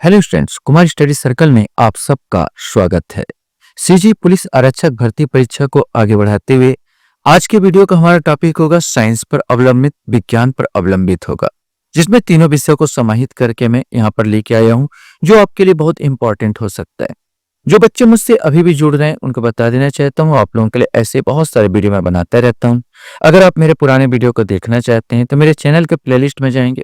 Hello students, Kumar study circle में आप सबका स्वागत है। सीजी पुलिस आरक्षक भर्ती परीक्षा को आगे बढ़ाते हुए आज के वीडियो का हमारा टॉपिक होगा साइंस पर अवलंबित, विज्ञान पर अवलंबित होगा, जिसमें तीनों विषयों को समाहित करके मैं यहाँ पर लेके आया हूँ, जो आपके लिए बहुत इंपॉर्टेंट हो सकता है। जो बच्चे मुझसे अभी भी जुड़ रहे हैं उनको बता देना चाहता हूँ, आप लोगों के लिए ऐसे बहुत सारे वीडियो मैं बनाता रहता हूँ। अगर आप मेरे पुराने वीडियो को देखना चाहते हैं तो मेरे चैनल के प्लेलिस्ट में जाएंगे,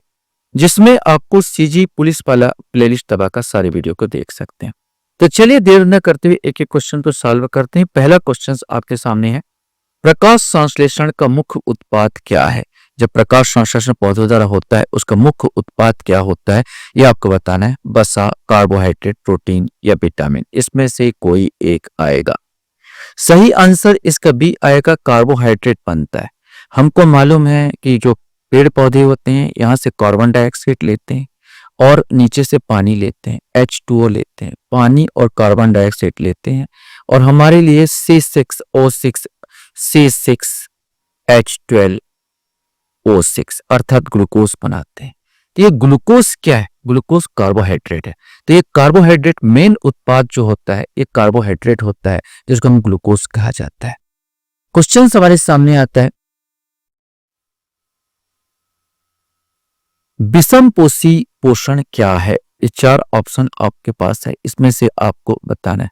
जिसमें आपको सीजी पुलिस वाला प्लेलिस्ट दबाकर सारे वीडियो को देख सकते हैं। तो चलिए देर न करते हुए एक एक क्वेश्चन को सॉल्व करते हैं। पहला क्वेश्चन आपके सामने है, प्रकाश संश्लेषण का मुख्य उत्पाद क्या है? जब प्रकाश संश्लेषण पौधों द्वारा होता है उसका मुख्य उत्पाद क्या होता है, यह आपको बताना है। वसा, कार्बोहाइड्रेट, प्रोटीन या विटामिन, इसमें से कोई एक आएगा। सही आंसर इसका बी आएगा, कार्बोहाइड्रेट बनता है। हमको मालूम है कि जो पेड़ पौधे होते हैं यहाँ से कार्बन डाइऑक्साइड लेते हैं और नीचे से पानी लेते हैं, H2O लेते हैं, पानी और कार्बन डाइऑक्साइड लेते हैं और हमारे लिए C6O6 C6H12O6 अर्थात ग्लूकोज बनाते हैं। तो ये ग्लूकोज क्या है? ग्लूकोज कार्बोहाइड्रेट है। तो ये कार्बोहाइड्रेट मेन उत्पाद जो होता है ये कार्बोहाइड्रेट होता है, जिसको हम ग्लूकोज कहा जाता है। क्वेश्चन हमारे सामने आता है, विषमपोषी पोषण क्या है? ये चार ऑप्शन आपके पास है, इसमें से आपको बताना है।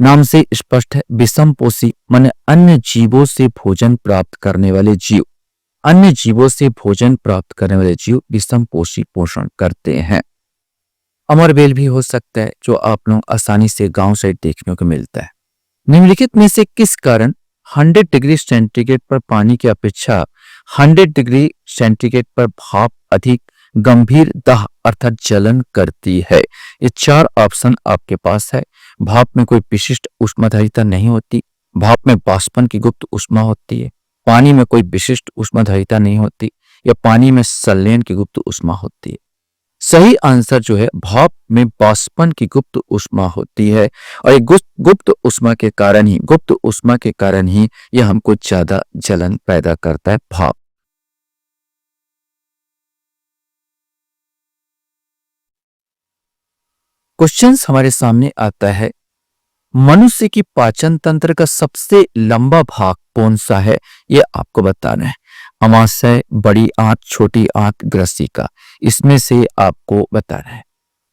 नाम से स्पष्ट है, विषमपोषी माने अन्य जीवों से भोजन प्राप्त करने वाले जीव। अन्य जीवों से भोजन प्राप्त करने वाले जीव विषमपोषी पोषण करते हैं। अमरबेल भी हो सकता है, जो आप लोग आसानी से गांव साइड देखने को मिलता है। निम्नलिखित में से किस कारण 100 डिग्री सेंटीग्रेड पर पानी की अपेक्षा 100 डिग्री सेंटीग्रेड पर भाप अधिक गंभीर दाह अर्थात जलन करती है? ये चार ऑप्शन आपके पास है। भाप में कोई विशिष्ट ऊष्माधारिता नहीं होती, भाप में वाष्पन की गुप्त ऊष्मा होती है, पानी में कोई विशिष्ट ऊष्माधारिता नहीं होती, या पानी में संलयन की गुप्त ऊष्मा होती है। सही आंसर जो है, भाप में वाष्पन की गुप्त ऊष्मा होती है और ये गुप्त ऊष्मा के कारण ही यह हमको ज्यादा जलन पैदा करता है, भाप। क्वेश्चन हमारे सामने आता है, मनुष्य की पाचन तंत्र का सबसे लंबा भाग कौन सा है? यह आपको बताना है। अमाशय, बड़ी आंत, छोटी आंत, ग्रसिका, इसमें से आपको बताना है।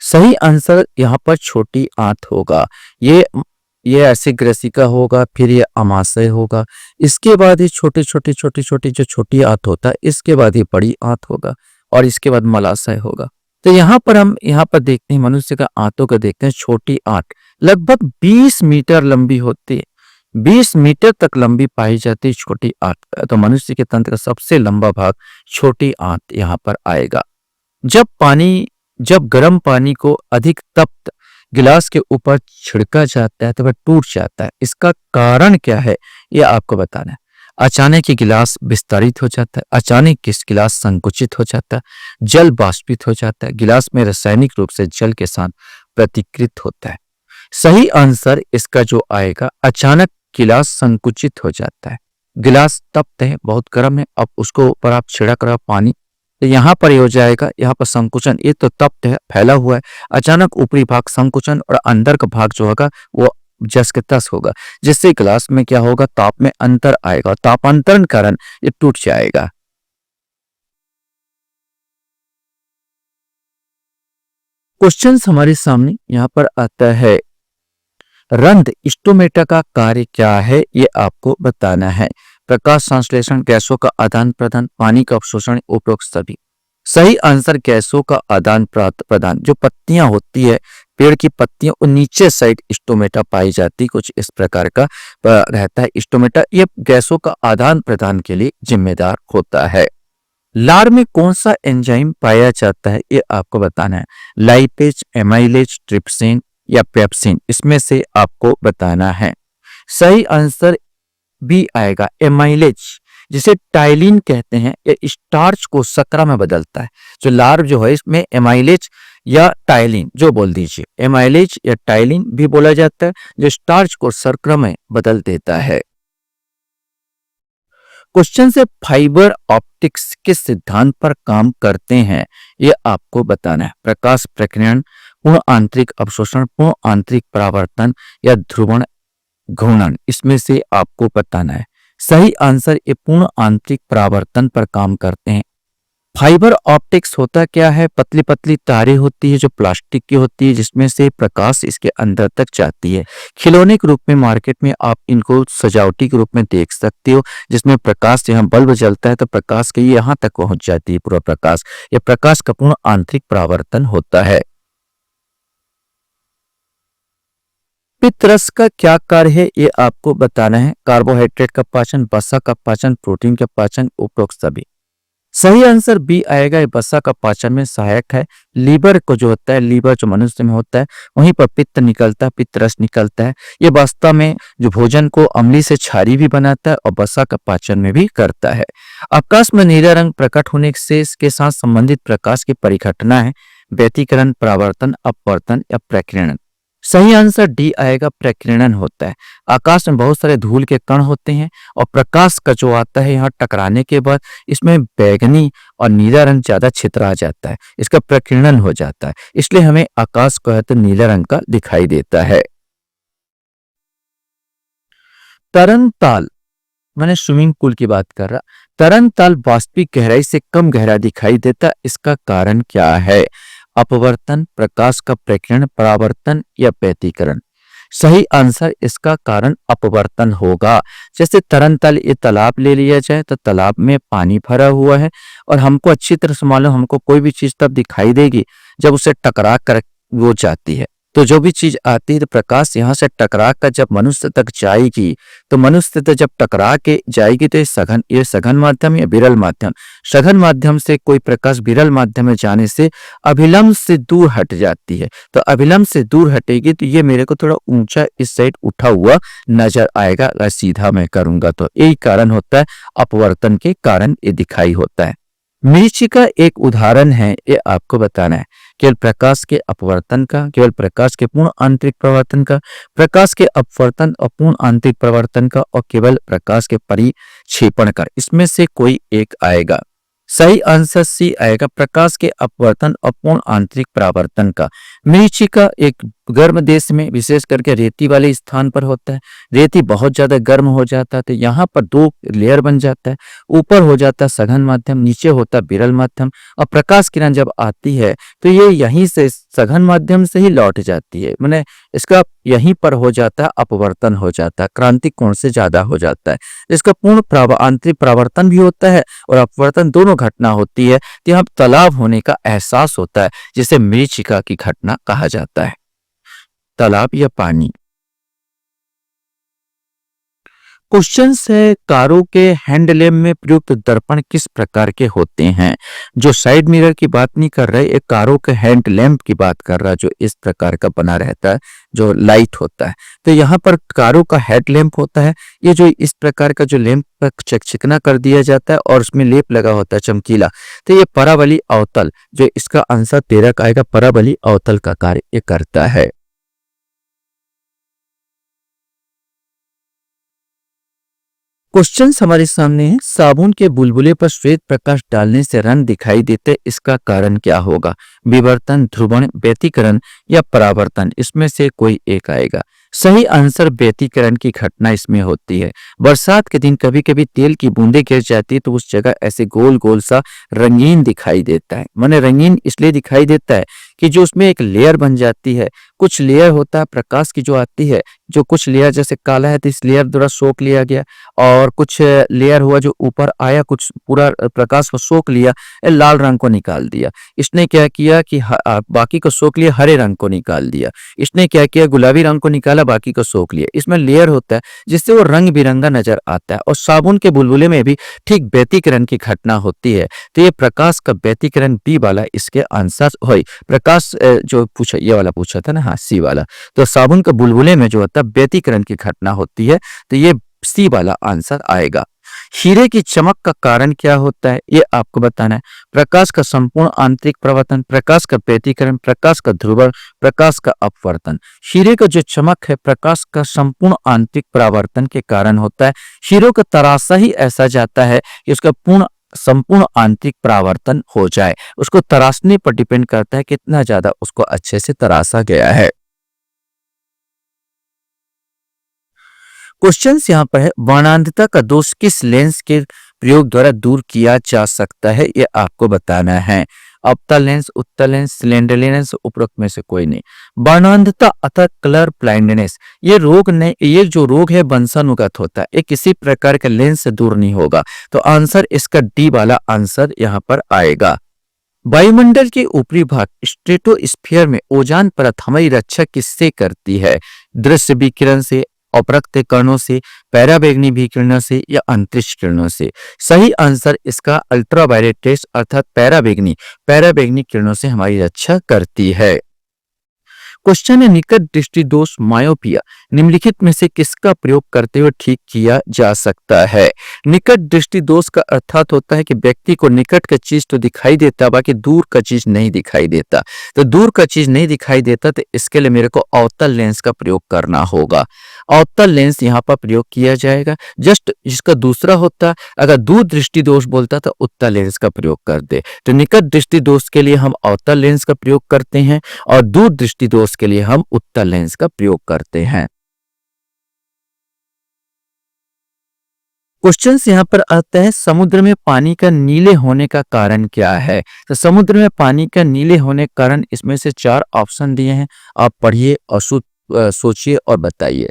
सही आंसर यहाँ पर छोटी आंत होगा। ये ऐसे ग्रसिका होगा, फिर ये अमाशय होगा, इसके बाद ही छोटी जो छोटी आंत होता है, इसके बाद ही बड़ी आंत होगा और इसके बाद मलाशय होगा। तो यहाँ पर देखते हैं, मनुष्य का आंतों का देखते हैं। छोटी आंत लगभग 20 मीटर लंबी होती है, 20 मीटर तक लंबी पाई जाती है छोटी आंत। तो मनुष्य के तंत्र का सबसे लंबा भाग छोटी आंत यहाँ पर आएगा। जब गर्म पानी को अधिक तप्त गिलास के ऊपर छिड़का जाता है तो वह टूट जाता है। इसका कारण क्या है, यह आपको बताना है। अचानक ही गिलास विस्तारित हो जाता है, अचानक गिलास संकुचित हो जाता है, जल वाष्पित हो जाता है, गिलास में रासायनिक रूप से जल के साथ प्रतिकृत होता है। सही आंसर इसका जो आएगा, अचानक गिलास संकुचित हो जाता है। गिलास तप्त है, बहुत गर्म है, अब उसको ऊपर आप छिड़क रहे हो पानी, तो यहाँ पर हो जाएगा, यहाँ पर संकुचन। ये तो तप्त है, फैला हुआ है, अचानक ऊपरी भाग संकुचन और अंदर का भाग जो होगा वो जस के तस होगा, जिससे गिलास में क्या होगा, ताप में अंतर आएगा, तापांतरण कारण ये टूट जाएगा। क्वेश्चन हमारे सामने यहाँ पर आता है, रंध्र स्टोमेटा का कार्य क्या है? ये आपको बताना है। प्रकाश संश्लेषण, गैसों का आदान प्रदान, पानी का अवशोषण, उपरोक्त सभी। सही आंसर गैसों का आदान प्रदान। जो पत्तियां होती है, पेड़ की पत्तियां, और नीचे साइड स्टोमेटा पाई जाती, कुछ इस प्रकार का रहता है स्टोमेटा। ये गैसों का आदान प्रदान के लिए जिम्मेदार होता है। लार में कौन सा एंजाइम पाया जाता है? ये आपको बताना है। लाइपेज, एमाइलेज, ट्रिप्सिन या पेप्सिन, इसमें से आपको बताना है। सही आंसर बी आएगा, एमाइलेज, जिसे टाइलिन कहते हैं। ये स्टार्च को शर्करा में बदलता है। जो लार्व जो है इसमें एमाइलेज या टाइलिन जो बोल दीजिए, एमाइलेज या टाइलिन भी बोला जाता है, जो स्टार्च को शर्करा में बदल देता है। क्वेश्चन से फाइबर ऑप्टिक्स किस सिद्धांत पर काम करते हैं? यह आपको बताना है। प्रकाश प्रकीर्णन, पूर्ण आंतरिक अवशोषण, पूर्ण आंतरिक परावर्तन या ध्रुवण घूर्णन, इसमें से आपको बताना है। सही आंसर ये पूर्ण आंतरिक परावर्तन पर काम करते हैं। फाइबर ऑप्टिक्स होता क्या है? पतली पतली तारें होती है जो प्लास्टिक की होती है, जिसमें से प्रकाश इसके अंदर तक जाती है। खिलौने के रूप में मार्केट में आप इनको सजावटी के रूप में देख सकते हो, जिसमें प्रकाश यहाँ बल्ब जलता है तो प्रकाश के यहाँ तक पहुंच जाती है पूरा प्रकाश। यह प्रकाश का पूर्ण आंतरिक परावर्तन होता है। पित्त रस का क्या कार्य है ये आपको बताना है। कार्बोहाइड्रेट का पाचन, वसा का पाचन, प्रोटीन का पाचन, उपरोक्त सभी। सही आंसर बी आएगा। ये वसा का पाचन में सहायक है। लीवर को जो होता है, लीवर जो मनुष्य में होता है, वहीं पर पित्त निकलता है, पित्त रस निकलता है। ये वास्तव में जो भोजन को अम्लीय से क्षारीय भी बनाता है और वसा का पाचन में भी करता है। आकाश में नीला रंग प्रकट होने से इसके साथ संबंधित प्रकाश की परिघटना है व्यतिकरण, परावर्तन, अपवर्तन या प्रकीर्णन। सही आंसर डी आएगा, प्रकीर्णन होता है। आकाश में बहुत सारे धूल के कण होते हैं और प्रकाश का जो आता है यहाँ टकराने के बाद इसमें बैगनी और नीला रंग ज्यादा छितरा जाता है, इसका प्रकीर्णन हो जाता है, इसलिए हमें आकाश को है तो नीला रंग का दिखाई देता है। तरंग ताल, मैंने स्विमिंग पूल की बात कर रहा। तरंग ताल वास्तविक गहराई से कम गहरा दिखाई देता, इसका कारण क्या है? अपवर्तन, प्रकाश का प्रकीर्णन, परावर्तन या व्यतिकरण। सही आंसर इसका कारण अपवर्तन होगा। जैसे तरंग ताल, ये तालाब ले लिया जाए तो तालाब में पानी भरा हुआ है और हमको अच्छी तरह से मालूम, हमको कोई भी चीज तब दिखाई देगी जब उसे टकरा कर वो जाती है। तो जो भी चीज आती है तो प्रकाश यहाँ से टकरा कर जब मनुष्य तक जाएगी, तो मनुष्य तक जब टकरा के जाएगी तो ये सघन माध्यम या विरल माध्यम, सघन माध्यम से कोई प्रकाश विरल माध्यम में जाने से अभिलंब से दूर हट जाती है। तो अभिलंब से दूर हटेगी तो ये मेरे को थोड़ा ऊंचा इस साइड उठा हुआ नजर आएगा, अगर सीधा मैं करूंगा तो। यही कारण होता है, अपवर्तन के कारण ये दिखाई होता है। मिर्ची का एक उदाहरण है, ये आपको बताना है। केवल प्रकाश के अपवर्तन का, केवल प्रकाश के पूर्ण आंतरिक प्रवर्तन का, प्रकाश के अपवर्तन और पूर्ण आंतरिक प्रवर्तन का, और केवल प्रकाश के परिक्षेपण का, इसमें से कोई एक आएगा। सही आंसर सी आएगा, प्रकाश के अपवर्तन और पूर्ण आंतरिक परावर्तन का। मिर्ची का एक गर्म देश में, विशेष करके रेती वाले स्थान पर होता है। रेती बहुत ज्यादा गर्म हो जाता है तो यहाँ पर दो लेयर बन जाता है। ऊपर हो जाता है सघन माध्यम, नीचे होता है विरल माध्यम, और प्रकाश किरण जब आती है तो ये यहीं से सघन माध्यम से ही लौट जाती है, माने इसका यहीं पर हो जाता है अपवर्तन हो जाता है, क्रांतिक कोण से ज्यादा हो जाता है। इसका पूर्ण आंतरिक परावर्तन भी होता है और अपवर्तन, दोनों घटना होती है। तो यहाँ तालाब होने का एहसास होता है, जिसे मरीचिका की घटना कहा जाता है। तालाब या पानी। क्वेश्चन है, कारों के हैंडलैम्प में प्रयुक्त दर्पण किस प्रकार के होते हैं? जो साइड मिरर की बात नहीं कर रहे, एक कारों के हैंडलैम्प की बात कर रहा, जो इस प्रकार का बना रहता है, जो लाइट होता है। तो यहाँ पर कारों का हेडलैम्प होता है, ये जो इस प्रकार का जो लैंप पर चिकना कर दिया जाता है और उसमें लेप लगा होता है चमकीला, तो ये परावली अवतल, जो इसका आंसर 13 का आएगा, परावली अवतल का कार्य ये करता है। क्वेश्चन हमारे सामने है, साबुन के बुलबुले पर श्वेत प्रकाश डालने से रंग दिखाई देते, इसका कारण क्या होगा? विवर्तन, ध्रुवण, व्यतिकरण या परावर्तन, इसमें से कोई एक आएगा। सही आंसर व्यतिकरण की घटना इसमें होती है। बरसात के दिन कभी कभी तेल की बूंदें गिर जाती है तो उस जगह ऐसे गोल गोल सा रंगीन दिखाई देता है। माने रंगीन इसलिए दिखाई देता है कि जो उसमें एक लेयर बन जाती है, कुछ लेयर होता है प्रकाश की जो आती है, जो कुछ लेयर जैसे काला है तो इस लेयर द्वारा सोख लिया गया, और कुछ लेयर हुआ जो ऊपर आया, कुछ पूरा प्रकाश को सोख लिया, लाल रंग को निकाल दिया। इसने क्या किया कि बाकी को सोख लिया, हरे रंग को निकाल दिया। इसने क्या किया, गुलाबी रंग को निकाला, बाकी को सोख लिया। इसमें लेयर होता है जिससे वो रंग बिरंगा नजर आता है। और साबुन के बुलबुले में भी ठीक व्यतिकरण की घटना होती है। तो ये प्रकाश का व्यतिकरण बी वाला इसके आंसर हो। प्रकाश जो पूछा, ये वाला पूछा था ना, हाँ सी वाला। तो साबुन के बुलबुले में जो होता है व्यतिकरण की घटना होती है, तो ये सी वाला आंसर आएगा। हीरे की चमक का कारण क्या होता है, ये आपको बताना है। प्रकाश का संपूर्ण आंतरिक प्रवर्तन, प्रकाश का व्यतिकरण, प्रकाश का ध्रुवण, प्रकाश का अपवर्तन। हीरे का जो चमक है प्रकाश का संपूर्ण आंतरिक परावर्तन के कारण होता है। हीरो का तराशा ही ऐसा जाता है कि उसका पूर्ण संपूर्ण आंतरिक परावर्तन हो जाए। उसको तराशने पर डिपेंड करता है कितना ज्यादा उसको अच्छे से तराशा गया है। क्वेश्चंस यहाँ पर है, वर्णांधता का दोष किस लेंस के प्रयोग द्वारा दूर किया जा सकता है, ये आपको बताना है। अवतल लेंस, उत्तल लेंस, सिलेंडर लेंस, उपरोक्त में से कोई नहीं। वर्णांधता अर्थात कलर ब्लाइंडनेस, ये रोग नहीं, ये जो रोग है वंशानुगत होता है, ये किसी प्रकार के लेंस से दूर नहीं होगा। तो आंसर इसका डी वाला आंसर यहाँ पर आएगा। वायुमंडल के ऊपरी भाग स्ट्रेटोस्फीयर में ओजोन परत हमारी रक्षा किससे करती है? दृश्य विकिरण से, अपरक्त कणों से, पैराबैंगनी विकिरणों से या अंतरिक्ष किरणों से? सही आंसर इसका अल्ट्रावायलेट रेस अर्थात पैराबैंगनी किरणों से हमारी रक्षा करती है। क्वेश्चन है, निकट दृष्टि दोष मायोपिया निम्नलिखित में से किसका प्रयोग करते हुए ठीक किया जा सकता है? निकट दृष्टि दोष का अर्थात होता है कि व्यक्ति को निकट का चीज तो दिखाई देता, बाकी दूर का चीज नहीं दिखाई देता। तो दूर का चीज नहीं दिखाई देता तो इसके लिए मेरे को अवतल लेंस का प्रयोग करना होगा। अवतल लेंस यहाँ पर प्रयोग किया जाएगा। जस्ट इसका दूसरा होता, अगर दूर दृष्टि दोष बोलता तो उत्तल लेंस का प्रयोग कर दे। तो निकट दृष्टि दोष के लिए हम अवतल लेंस का प्रयोग करते हैं और दूर दृष्टि दोष के लिए हम उत्तल लेंस का प्रयोग करते हैं। क्वेश्चंस यहाँ पर आता है, समुद्र में पानी का नीले होने का कारण क्या है? तो समुद्र में पानी का नीले होने का कारण इसमें से 4 ऑप्शन दिए हैं, आप पढ़िए और सोचिए और बताइए।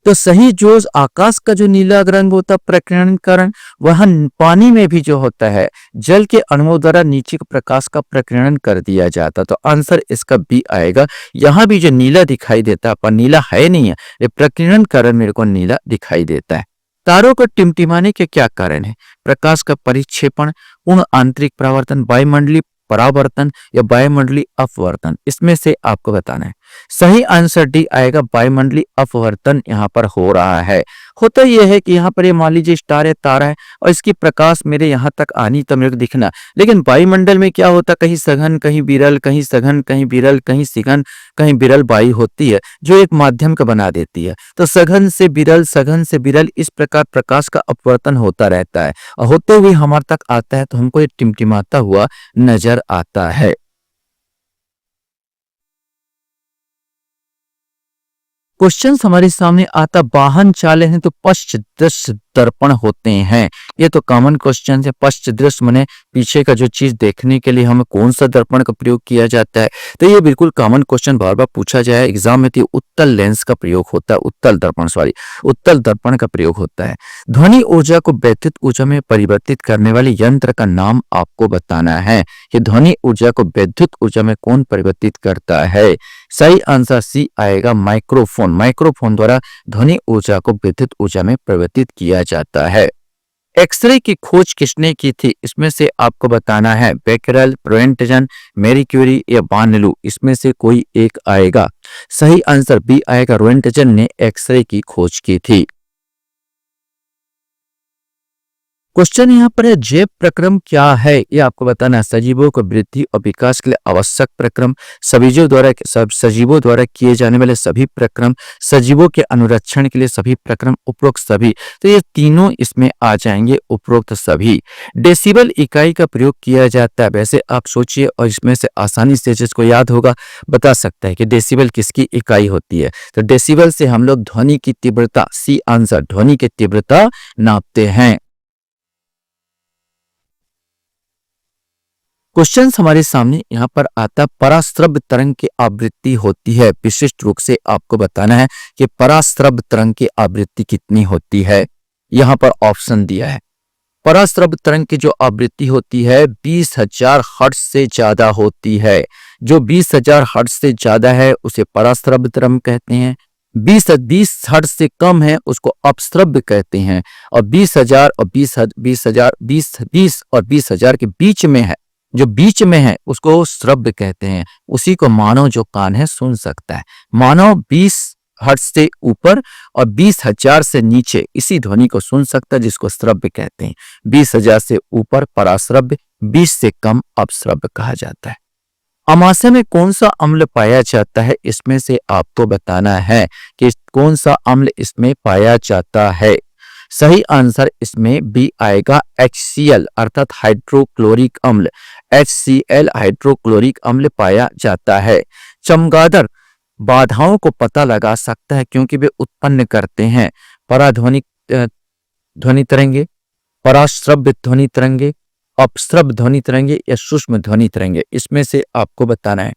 तो सही जो आकाश का जो नीला रंग होता है प्रकीर्णन कारण, वह पानी में भी जो होता है जल के अणुओं द्वारा नीचे के प्रकाश का प्रकीर्णन कर दिया जाता। तो आंसर इसका बी आएगा। यहाँ भी जो नीला दिखाई देता है पर नीला है नहीं है, ये प्रकीर्णन कारण मेरे को नीला दिखाई देता है। तारों को टिमटिमाने के क्या कारण है? प्रकाश का परिक्षेपण, पूर्ण आंतरिक परावर्तन, वायुमंडलीय परावर्तन या वायुमंडलीय अपवर्तन? इसमें से आपको बताना है। सही आंसर डी आएगा, वायुमंडलीय अपवर्तन यहाँ पर हो रहा है। होता यह है कि यहाँ पर ये मान लीजिए स्टार है, तारा है और इसकी प्रकाश मेरे यहाँ तक आनी तो मेरे को दिखना, लेकिन वायुमंडल में क्या होता, कहीं सघन कहीं विरल, कहीं सघन कहीं विरल, कहीं सघन कहीं विरल वायु होती है जो एक माध्यम का बना देती है। तो सघन से विरल इस प्रकार प्रकाश का अपवर्तन होता रहता है और होते हुए हमारे तक आता है तो हमको ये टिमटिमाता हुआ नजर आता है। क्वेश्चन हमारे सामने आता, वाहन चालक हैं तो पश्च दृश्य दर्पण होते हैं। ये तो कॉमन क्वेश्चन है। पश्च दृश्य माने पीछे का जो चीज देखने के लिए हमें कौन सा दर्पण का प्रयोग किया जाता है? तो ये बिल्कुल कॉमन क्वेश्चन बार बार पूछा जाए एग्जाम में। तो उत्तल लेंस का प्रयोग होता है, उत्तल दर्पण का प्रयोग होता है। ध्वनि ऊर्जा को वैद्युत ऊर्जा में परिवर्तित करने वाले यंत्र का नाम आपको बताना है कि ध्वनि ऊर्जा को वैद्युत ऊर्जा में कौन परिवर्तित करता है? सही आंसर सी आएगा, माइक्रोफोन द्वारा ध्वनि ऊर्जा को विद्युत ऊर्जा में परिवर्तित किया जाता है। एक्सरे की खोज किसने की थी? इसमें से आपको बताना है, बेकरेल, रोएंटगन, मैरी क्यूरी या बार्नलू? इसमें से कोई एक आएगा। सही आंसर बी आएगा, रोएंटगन ने एक्सरे की खोज की थी। क्वेश्चन यहाँ पर है, जैव प्रक्रम क्या है? ये आपको बताना है। सजीवों को वृद्धि और विकास के लिए आवश्यक प्रक्रम, सजीवों द्वारा किए जाने वाले सभी प्रक्रम, सजीवों के अनुरक्षण के लिए सभी प्रक्रम, उपरोक्त सभी। तो ये तीनों इसमें आ जाएंगे, उपरोक्त सभी। डेसिबल इकाई का प्रयोग किया जाता है। वैसे आप सोचिए और इसमें से आसानी से जिसको याद होगा बता सकता है कि डेसिबल किसकी इकाई होती है। तो डेसिबल से हम लोग ध्वनि की तीव्रता, सी आंसर, ध्वनि की तीव्रता नापते हैं। क्वेश्चन हमारे सामने यहाँ पर आता, पराश्रव्य तरंग की आवृत्ति होती है। विशिष्ट रूप से आपको बताना है कि पराश्रव्य तरंग की आवृत्ति कितनी होती है। यहाँ पर ऑप्शन दिया है। पराश्रव्य तरंग की जो आवृत्ति होती है 20,000 हर्ट्ज से ज्यादा होती है। जो 20,000 हर्ट्ज से ज्यादा है उसे पराश्रव्य तरंग कहते हैं। 20 हर्ट्ज से कम है उसको अपश्रव्य कहते हैं। और 20,000 और 20,000 के बीच में है, जो बीच में है उसको श्रव्य कहते हैं। उसी को मानव जो कान है सुन सकता है। मानव 20 हर्ट्ज से ऊपर और 20,000 से नीचे इसी ध्वनि को सुन सकता है, जिसको श्रव्य कहते हैं। 20,000 से ऊपर पराश्रव्य, 20 से कम अपश्रव्य कहा जाता है। अमाशय में कौन सा अम्ल पाया जाता है? इसमें से आपको बताना है कि कौन सा अम्ल इसमें पाया जाता है। सही आंसर इसमें बी आएगा HCl अर्थात हाइड्रोक्लोरिक अम्ल। HCl हाइड्रोक्लोरिक अम्ल पाया जाता है। चमगादड़ बाधाओं को पता लगा सकता है क्योंकि वे उत्पन्न करते हैं पराध्वनिक ध्वनि तरंगे, पराश्रव्य ध्वनि तरंगे, अपश्रव्य ध्वनि तरंगे या सूक्ष्म ध्वनि तरंगे। इसमें से आपको बताना है।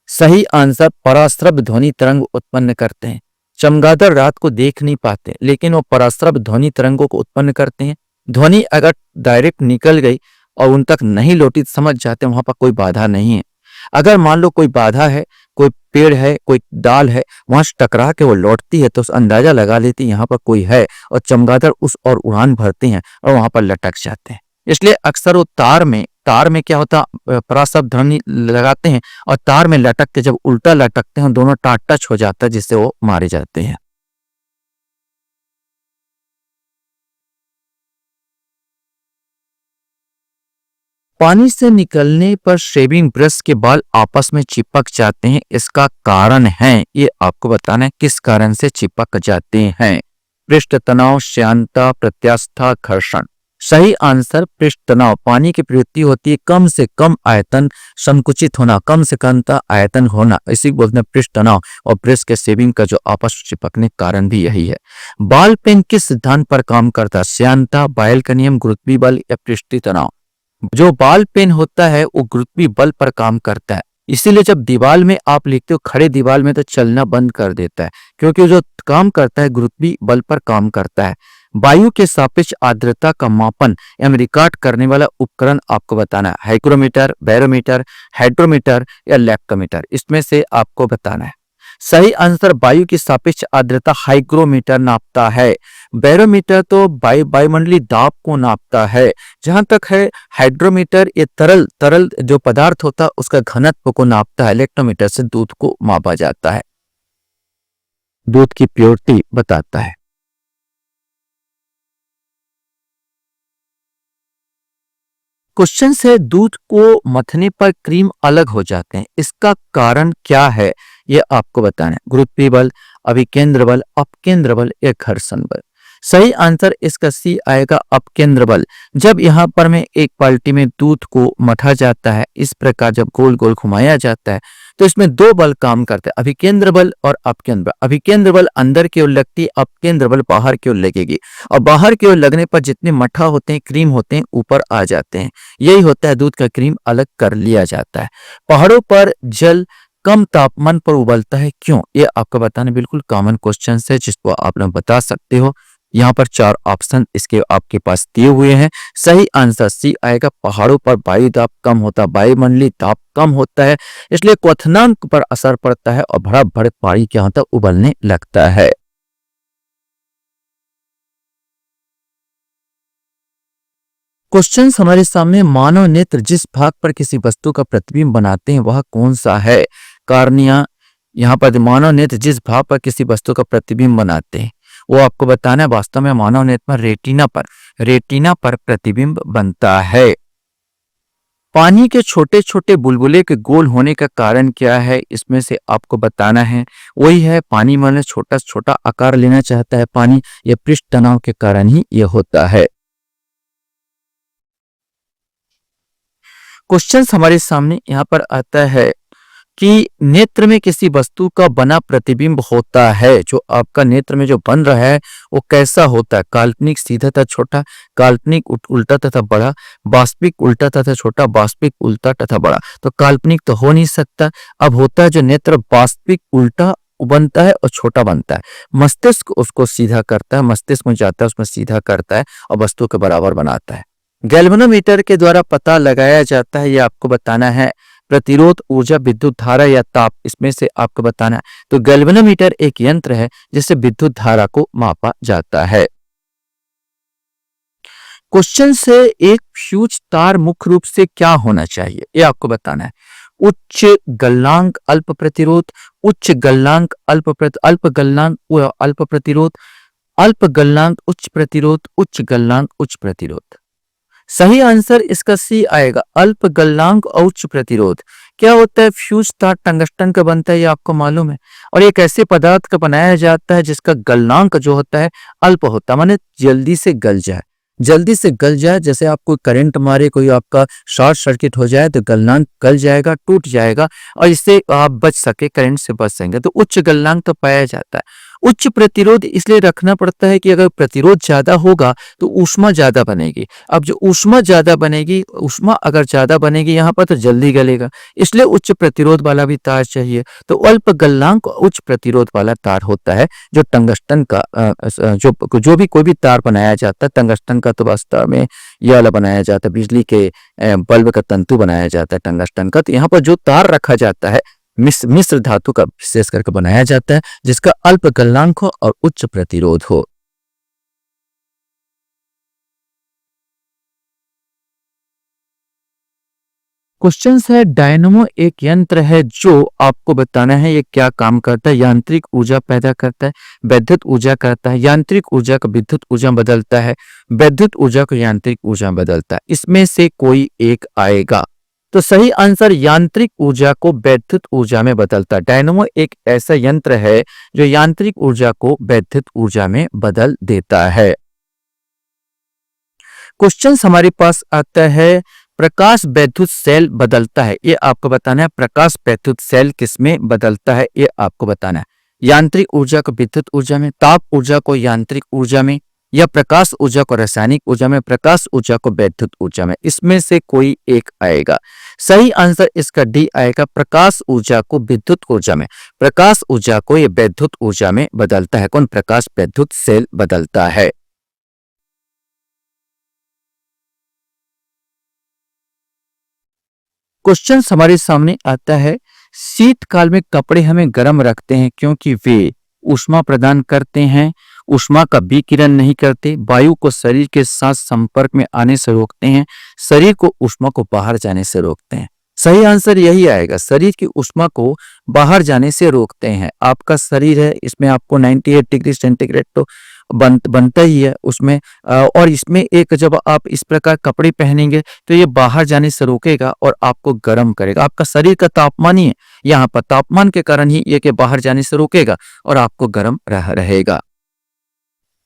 सही आंसर पराश्रव्य ध्वनि तरंग उत्पन्न करते हैं। चमगादड़ रात को देख नहीं पाते लेकिन वो पराश्रव्य ध्वनि तरंगों को उत्पन्न करते हैं। ध्वनि अगर डायरेक्ट निकल गई और उन तक नहीं लौटी तो समझ जाते हैं वहां पर कोई बाधा नहीं है। अगर मान लो कोई बाधा है, कोई पेड़ है, कोई डाल है, वहां से टकरा के वो लौटती है तो उस अंदाजा लगा लेती है यहाँ पर कोई है और चमगादड़ उस और उड़ान भरते हैं और वहां पर लटक जाते हैं। इसलिए अक्सर वो तार में क्या होता पराशब्द ध्वनि लगाते हैं और तार में लटक के जब उल्टा लटकते हैं दोनों टच हो जाता है जिससे वो मारे जाते हैं। पानी से निकलने पर शेविंग ब्रश के बाल आपस में चिपक जाते हैं, इसका कारण है ये आपको बताना है किस कारण से चिपक जाते हैं। पृष्ठ तनाव, श्यानता, प्रत्यास्था, घर्षण। सही आंसर पृष्ठ तनाव। पानी की प्रवृत्ति होती है कम से कम आयतन संकुचित होना, कम से कम आयतन होना, इसी को बोलते हैं पृष्ठ तनाव। और ब्रश के शेविंग का जो आपस में चिपकने का कारण भी यही है। बॉल पेन किस सिद्धांत पर काम करता है? श्यानता, बायल का नियम, गुरुत्वीय बल या पृष्ठीय तनाव। जो बॉल पेन होता है वो गुरुत्वीय बल पर काम करता है, इसीलिए जब दीवार में आप लिखते हो खड़े दीवार में तो चलना बंद कर देता है क्योंकि जो काम करता है गुरुत्वीय बल पर काम करता है। वायु के सापेक्ष आर्द्रता का मापन एवं रिकॉर्ड करने वाला उपकरण आपको बताना है। हाइग्रोमीटर, बैरोमीटर, हाइड्रोमीटर या लैक्टोमीटर, इसमें से आपको बताना है। सही आंसर वायु की सापेक्ष आर्द्रता हाइग्रोमीटर नापता है। बैरोमीटर तो वायुमंडलीय दाब को नापता है। जहां तक है हाइड्रोमीटर ये तरल जो पदार्थ होता है उसका घनत्व को नापता है। इलेक्ट्रोमीटर से दूध को मापा जाता है, दूध की प्योरिटी बताता है। क्वेश्चन से दूध को मथने पर क्रीम अलग हो जाते हैं, इसका कारण क्या है यह आपको बताना है। गुरुत्वीय बल, अभिकेंद्र बल, अपकेंद्र बल या घर्षण बल। सही आंसर इसका सी आएगा अपकेंद्र बल। जब यहाँ पर में एक बाल्टी में दूध को मथा जाता है, इस प्रकार जब गोल गोल घुमाया जाता है तो इसमें दो बल काम करते हैं, अभिकेंद्र बल और अपकेंद्र बल। अभिकेंद्र बल अंदर की ओर लगती है, अपकेंद्र बल बाहर की ओर लगेगी और बाहर की ओर लगने पर जितने मठा होते हैं, क्रीम होते हैं, ऊपर आ जाते हैं। यही होता है दूध का क्रीम अलग कर लिया जाता है। पहाड़ों पर जल कम तापमान पर उबलता है क्यों? ये आपको बताना बिल्कुल कॉमन क्वेश्चन है जिसको आप लोग बता सकते हो। यहाँ पर चार ऑप्शन इसके आपके पास दिए हुए हैं। सही आंसर सी आएगा, पहाड़ों पर वायु दाब कम होता है, वायुमंडलीय दाब कम होता है, इसलिए क्वथनांक पर असर पड़ता है और बड़ा बड़े पानी क्या होता है उबलने लगता है। क्वेश्चन हमारे सामने, मानव नेत्र जिस भाग पर किसी वस्तु का प्रतिबिंब बनाते हैं वह कौन सा है? कार्निया। यहाँ पर मानव नेत्र जिस भाग पर किसी वस्तु का प्रतिबिंब बनाते हैं वो आपको बताना है। वास्तव में मानव नेत्र पर रेटिना पर प्रतिबिंब बनता है। पानी के छोटे छोटे बुलबुले के गोल होने का कारण क्या है? इसमें से आपको बताना है। वही है, पानी में छोटा छोटा आकार लेना चाहता है पानी, ये पृष्ठ तनाव के कारण ही ये होता है। क्वेश्चन हमारे सामने यहाँ पर आता है कि नेत्र में किसी वस्तु का बना प्रतिबिंब होता है। जो आपका नेत्र में जो बन रहा है वो कैसा होता है? काल्पनिक सीधा तथा छोटा, काल्पनिक उल्टा तथा बड़ा, वास्तविक उल्टा तथा छोटा, वास्तविक उल्टा तथा बड़ा। तो काल्पनिक तो हो नहीं सकता। अब होता है जो नेत्र वास्तविक उल्टा बनता है और छोटा बनता है। मस्तिष्क उसको सीधा करता है, मस्तिष्क में जाता है उसमें सीधा करता है और वस्तु के बराबर बनाता है। गैल्वेनोमीटर के द्वारा पता लगाया जाता है, ये आपको बताना है। प्रतिरोध, ऊर्जा, विद्युत धारा या ताप, इसमें से आपको बताना है। तो गैल्वेनोमीटर एक यंत्र है जिससे विद्युत धारा को मापा जाता है। क्वेश्चन से, एक फ्यूज तार मुख्य रूप से क्या होना चाहिए? ये आपको बताना है। उच्च गलनांक अल्प प्रतिरोध, उच्च गलनांक अल्प गलनांक अल्प प्रतिरोध, अल्प गलनांक उच्च प्रतिरोध, उच्च गलनांक उच्च प्रतिरोध। सही आंसर इसका सी आएगा, अल्प गलनांक और उच्च प्रतिरोध। क्या होता है, फ्यूज तार टंगस्टन का बनता है, ये आपको मालूम है। और एक ऐसे पदार्थ का बनाया जाता है जिसका गलनांक जो होता है अल्प होता है, माने जल्दी से गल जाए, जल्दी से गल जाए। जैसे आप कोई करंट मारे, कोई आपका शॉर्ट सर्किट हो जाए तो गलनांक गल जाएगा, टूट जाएगा और इससे आप बच सके, करंट से बच सकेंगे। तो उच्च गलनांक तो पाया जाता है। उच्च प्रतिरोध इसलिए रखना पड़ता है कि अगर प्रतिरोध ज्यादा होगा तो ऊष्मा ज्यादा बनेगी। अब जो ऊष्मा ज्यादा बनेगी, ऊष्मा अगर ज्यादा बनेगी यहाँ पर तो जल्दी गलेगा, इसलिए उच्च प्रतिरोध वाला भी तार चाहिए। तो अल्प गलनांक उच्च प्रतिरोध वाला तार होता है जो टंगस्टन का जो भी कोई भी तार बनाया जाता है, टंगस्टन का तो वास्तव में ये वाला बनाया जाता है, बिजली के बल्ब का तंतु बनाया जाता है टंगस्टन का। तो यहाँ पर जो तार रखा जाता है मिश्र धातु का विशेष करके बनाया जाता है जिसका अल्प गलनांक हो और उच्च प्रतिरोध हो। क्वेश्चन है, डायनमो एक यंत्र है जो आपको बताना है ये क्या काम करता है। यांत्रिक ऊर्जा पैदा करता है, विद्युत ऊर्जा करता है, यांत्रिक ऊर्जा को विद्युत ऊर्जा बदलता है, विद्युत ऊर्जा को यांत्रिक ऊर्जा बदलता है। इसमें से कोई एक आएगा। तो सही आंसर यांत्रिक ऊर्जा को विद्युत ऊर्जा में बदलता है। डायनमो एक ऐसा यंत्र है जो यांत्रिक ऊर्जा को विद्युत ऊर्जा में बदल देता है। क्वेश्चन हमारे पास आता है, प्रकाश विद्युत सेल बदलता है, ये आपको बताना है। प्रकाश विद्युत सेल किसमें बदलता है ये आपको बताना है। यांत्रिक ऊर्जा को विद्युत ऊर्जा में, ताप ऊर्जा को यांत्रिक ऊर्जा में, या प्रकाश ऊर्जा को रासायनिक ऊर्जा में, प्रकाश ऊर्जा को विद्युत ऊर्जा में। इसमें से कोई एक आएगा। सही आंसर इसका डी आएगा, प्रकाश ऊर्जा को विद्युत ऊर्जा में। प्रकाश ऊर्जा को ये विद्युत ऊर्जा में बदलता है। कौन? प्रकाश विद्युत सेल बदलता है। क्वेश्चन हमारे सामने आता है, शीतकाल में कपड़े हमें गर्म रखते हैं क्योंकि वे ऊष्मा प्रदान करते हैं, ऊष्मा का विकिरण नहीं करते, वायु को शरीर के साथ संपर्क में आने से रोकते हैं, शरीर को ऊष्मा को बाहर जाने से रोकते हैं। सही आंसर यही आएगा, शरीर की ऊष्मा को बाहर जाने से रोकते हैं। आपका शरीर है, इसमें आपको 98 डिग्री सेंटीग्रेड तो बनता ही है उसमें, और इसमें एक जब आप इस प्रकार कपड़े पहनेंगे तो ये बाहर जाने से रोकेगा और आपको गर्म करेगा। आपका शरीर का तापमान ही है, यहाँ पर तापमान के कारण ही ये के बाहर जाने से रोकेगा और आपको गर्म रहेगा।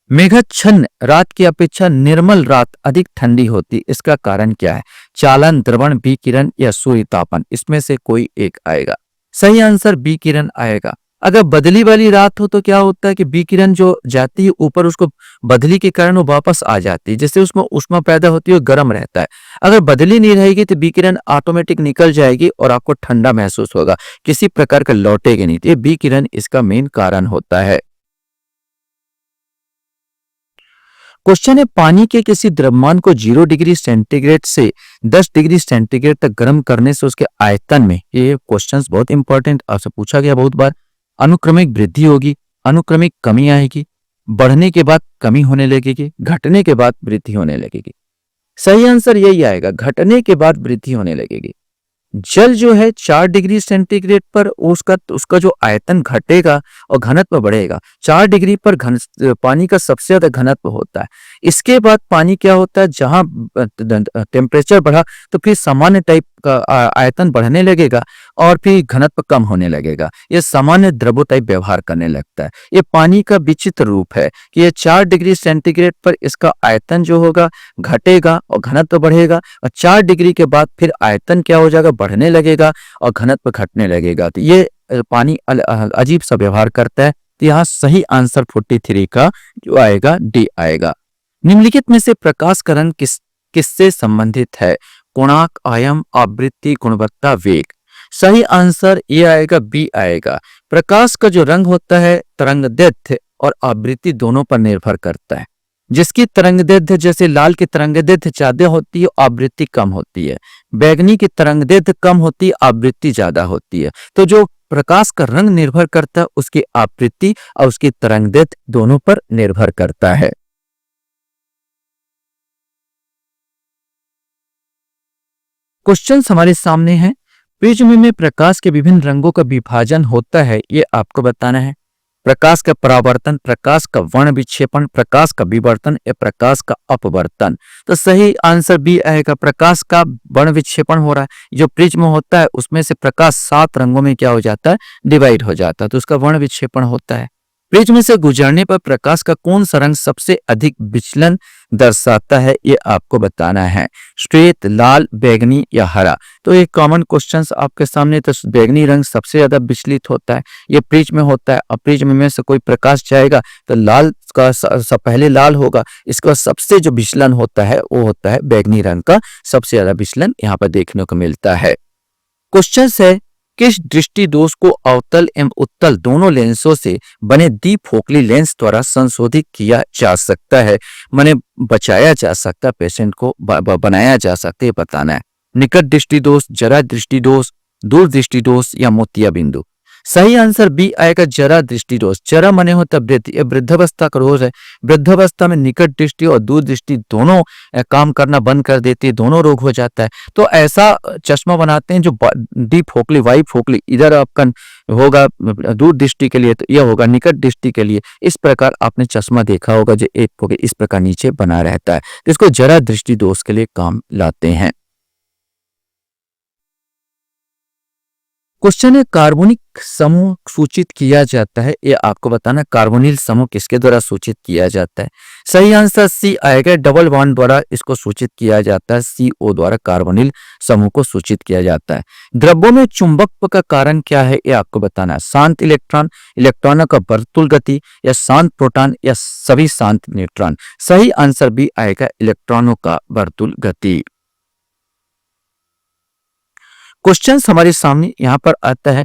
मेघाच्छन्न रात की अपेक्षा निर्मल रात अधिक ठंडी होती, इसका कारण क्या है? चालन, द्रवण, विकिरण या सूर्य तापन। इसमें से कोई एक आएगा। सही आंसर विकिरण आएगा। अगर बदली वाली रात हो तो क्या होता है कि विकिरण जो जाती है ऊपर, उसको बदली के कारण वो वापस आ जाती है, जिससे उसमें ऊष्मा पैदा होती है और गर्म रहता है। अगर बदली नहीं रहेगी तो विकिरण ऑटोमेटिक निकल जाएगी और आपको ठंडा महसूस होगा, किसी प्रकार का लौटेगी नहीं। तो ये विकिरण इसका मेन कारण होता है। क्वेश्चन है, पानी के किसी द्रव्यमान को 0 डिग्री सेंटीग्रेड से 10 डिग्री सेंटीग्रेड तक गर्म करने से उसके आयतन में, ये क्वेश्चंस बहुत इंपॉर्टेंट आपसे पूछा गया बहुत बार, अनुक्रमिक वृद्धि होगी, अनुक्रमिक कमी आएगी, बढ़ने के बाद कमी होने लगेगी, घटने के बाद वृद्धि होने लगेगी। सही आंसर यही आएगा, घटने के बाद वृद्धि होने लगेगी। जल जो है 4 डिग्री सेंटीग्रेड पर उसका जो आयतन घटेगा और घनत्व बढ़ेगा। 4 डिग्री पर पानी का सबसे ज्यादा घनत्व होता है। इसके बाद पानी क्या होता है, जहां टेम्परेचर बढ़ा तो फिर सामान्य टाइप का आयतन बढ़ने लगेगा और फिर घनत्व कम होने लगेगा। ये सामान्य द्रवों टाइप व्यवहार करने लगता है। ये पानी का विचित्र रूप है कि ये 4 डिग्री सेंटीग्रेड पर इसका आयतन जो होगा घटेगा और घनत्व बढ़ेगा, और 4 डिग्री के बाद फिर आयतन क्या हो जाएगा, बढ़ने लगेगा और घनत्व घटने लगेगा। तो ये पानी अजीब सा व्यवहार करता है। तो यहाँ सही आंसर 43 का जो आएगा डी आएगा। निम्नलिखित में से प्रकाश का रंग किससे संबंधित है? कोणार्क, आयाम, आवृत्ति, गुणवत्ता, वेग। सही आंसर ये आएगा, बी आएगा। प्रकाश का जो रंग होता है तरंगदैर्घ्य और आवृत्ति दोनों पर निर्भर करता है। जिसकी तरंगदैर्घ्य, जैसे लाल की तरंगदैर्घ्य ज्यादा होती है, आवृत्ति कम होती है। बैगनी की तरंगदैर्घ्य कम होती है, आवृत्ति ज्यादा होती है। तो जो प्रकाश का रंग निर्भर करता है उसकी आवृत्ति और उसकी तरंगदैर्घ्य दोनों पर निर्भर करता है। क्वेश्चन हमारे सामने है, प्रिज्म में प्रकाश के विभिन्न रंगों का विभाजन होता है, ये आपको बताना है। प्रकाश का परावर्तन, प्रकाश का वर्ण विक्षेपण, प्रकाश का विवर्तन या प्रकाश का अपवर्तन। तो सही आंसर बी आएगा, प्रकाश का वर्ण विक्षेपण हो रहा है। जो प्रिज्म होता है उसमें से प्रकाश 7 रंगों में क्या हो जाता है, डिवाइड हो जाता है, तो उसका वर्ण विक्षेपण होता है। प्रिज्म से गुजरने पर प्रकाश का कौन सा रंग सबसे अधिक विचलन दर्शाता है, ये आपको बताना है। श्वेत, लाल, बैंगनी या हरा। तो ये कॉमन क्वेश्चंस आपके सामने। तो बैंगनी रंग सबसे ज्यादा विचलित होता है, ये प्रिज्म में होता है। और प्रिज्म में से कोई प्रकाश जाएगा तो लाल का पहले लाल होगा, इसके बाद सबसे जो विचलन होता है वो होता है बैंगनी रंग का, सबसे ज्यादा विचलन यहाँ पर देखने को मिलता है। क्वेश्चन है, किस दृष्टि दोष को अवतल एवं उत्तल दोनों लेंसों से बने द्विफोकली लेंस द्वारा संशोधित किया जा सकता है, माने बचाया जा सकता है, पेशेंट को बनाया जा सकता है, बताना है। निकट दृष्टि दोष, जरा दृष्टि दोष, दूर दृष्टि दोष या मोतिया बिंदु। सही आंसर बी आएगा, जरा दृष्टि दोष। जरा माने होता है वृद्धि, ये वृद्धावस्था का रोग है। वृद्धावस्था में निकट दृष्टि और दूर दृष्टि दोनों काम करना बंद कर देती है, दोनों रोग हो जाता है। तो ऐसा चश्मा बनाते हैं जो डीप फोकली, वाइड फोकली, इधर आपका होगा दूर दृष्टि के लिए, तो यह होगा निकट दृष्टि के लिए। इस प्रकार आपने चश्मा देखा होगा जो एक फोकल इस प्रकार नीचे बना रहता है, तो इसको जरा दृष्टि दोष के लिए काम लाते हैं। क्वेश्चन है, कार्बोनिक समूह सूचित किया जाता है, ये आपको बताना, कार्बोनिल समूह किसके द्वारा सूचित किया जाता है। सही आंसर सी आएगा, डबल बॉन्ड द्वारा इसको सूचित किया जाता है, CO द्वारा कार्बोनिल समूह को सूचित किया जाता है। द्रव्यों में चुंबकत्व का कारण क्या है, ये आपको बताना है। शांत इलेक्ट्रॉन, इलेक्ट्रॉनों का वर्तुल गति, या शांत प्रोटॉन, या सभी शांत न्यूट्रॉन। सही आंसर भी आएगा, इलेक्ट्रॉनों का वर्तुल गति। क्वेश्चन हमारे सामने यहाँ पर आता है,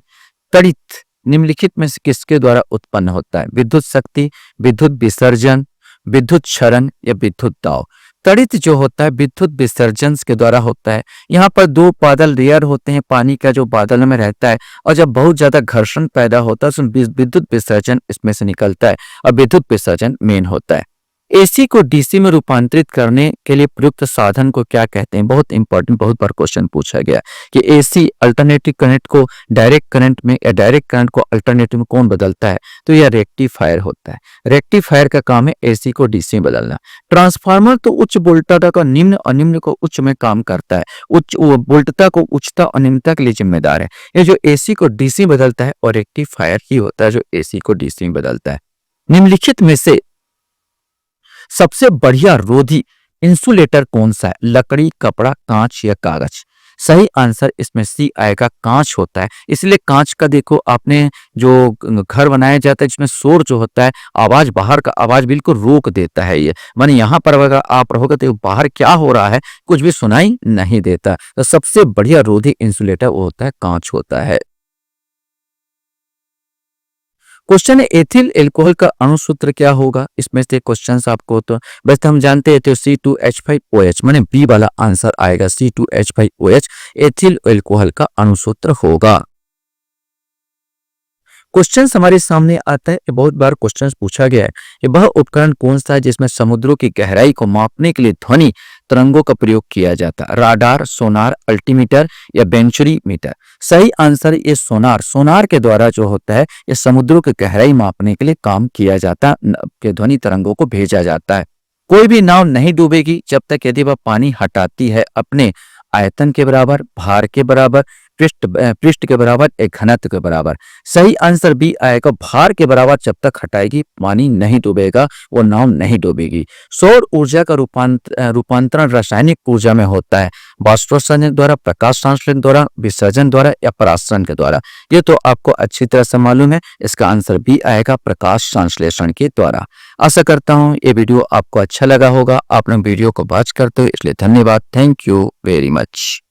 त्वरित निम्नलिखित में से किसके द्वारा उत्पन्न होता है। विद्युत शक्ति, विद्युत विसर्जन, विद्युत क्षरण या विद्युत दाब। त्वरित जो होता है विद्युत विसर्जन के द्वारा होता है। यहाँ पर दो बादल लेयर होते हैं पानी का जो बादल में रहता है, और जब बहुत ज्यादा घर्षण पैदा होता है तो विद्युत विसर्जन इसमें से निकलता है, और विद्युत विसर्जन मेन होता है। एसी को डीसी में रूपांतरित करने के लिए प्रयुक्त साधन को क्या कहते हैं। बहुत इंपॉर्टेंट, बहुत बार क्वेश्चन पूछा गया कि एसी अल्टरनेटिव करंट को डायरेक्ट करंट में या डायरेक्ट करंट को अल्टरनेटिव में कौन बदलता है, तो यह रेक्टिफायर होता है। रेक्टिफायर का काम है एसी को डीसी में बदलना। ट्रांसफार्मर तो उच्च वोल्टता का निम्न और निम्न को उच्च में काम करता है, उच्च वोल्टता को उच्चता और निम्नता के लिए जिम्मेदार है। ये जो एसी को डीसी में बदलता है और रेक्टिफायर ही होता है जो एसी को डीसी में बदलता है। निम्नलिखित में से सबसे बढ़िया रोधी इंसुलेटर कौन सा है, लकड़ी, कपड़ा, कांच या कागज। सही आंसर इसमें सी आएगा, कांच होता है। इसलिए कांच का देखो आपने जो घर बनाया जाता है जिसमें शोर जो होता है, आवाज बाहर का आवाज बिल्कुल रोक देता है। ये माने यहाँ पर अगर आप रहोगे तो बाहर क्या हो रहा है कुछ भी सुनाई नहीं देता। तो सबसे बढ़िया रोधी इंसुलेटर वो होता है, कांच होता है। क्वेश्चन है, एथिल एल्कोहल का अणुसूत्र क्या होगा। इसमें से क्वेश्चंस आपको तो बस हम जानते हैं, तो C2H5OH माने बी वाला आंसर आएगा, C2H5OH एथिल एल्कोहल का अणुसूत्र होगा। क्वेश्चन हमारे सामने आता है, बहुत बार क्वेश्चन पूछा गया है कि वह उपकरण कौन सा है जिसमें समुद्रों की गहराई को मापने के लिए ध्वनि तरंगों का प्रयोग किया जाता है। राडार, सोनार, अल्टीमीटर या बेंचुरीमीटर। सही आंसर ये सोनार। सोनार के द्वारा जो होता है ये समुद्रों की गहराई मापने के लिए काम किया जाता है, ध्वनि तरंगों को भेजा जाता है। कोई भी नाव नहीं डूबेगी जब तक यदि वह पानी हटाती है अपने आयतन के बराबर, भार के बराबर, पृष्ठ के बराबर, एक घनत्व के बराबर। सही आंसर बी आएगा, भार के बराबर जब तक हटाएगी पानी नहीं डूबेगा, वो नाव नहीं डूबेगी। सौर ऊर्जा का रूपांतरण रासायनिक ऊर्जा में होता है, वाष्पोत्सर्जन द्वारा, प्रकाश संश्लेषण द्वारा, विसर्जन द्वारा या परासरण के द्वारा। ये तो आपको अच्छी तरह से मालूम है, इसका आंसर बी आएगा, प्रकाश संश्लेषण के द्वारा। आशा करता हूँ ये वीडियो आपको अच्छा लगा होगा। आप लोग वीडियो को वॉच करते हो इसलिए धन्यवाद। Thank you very much.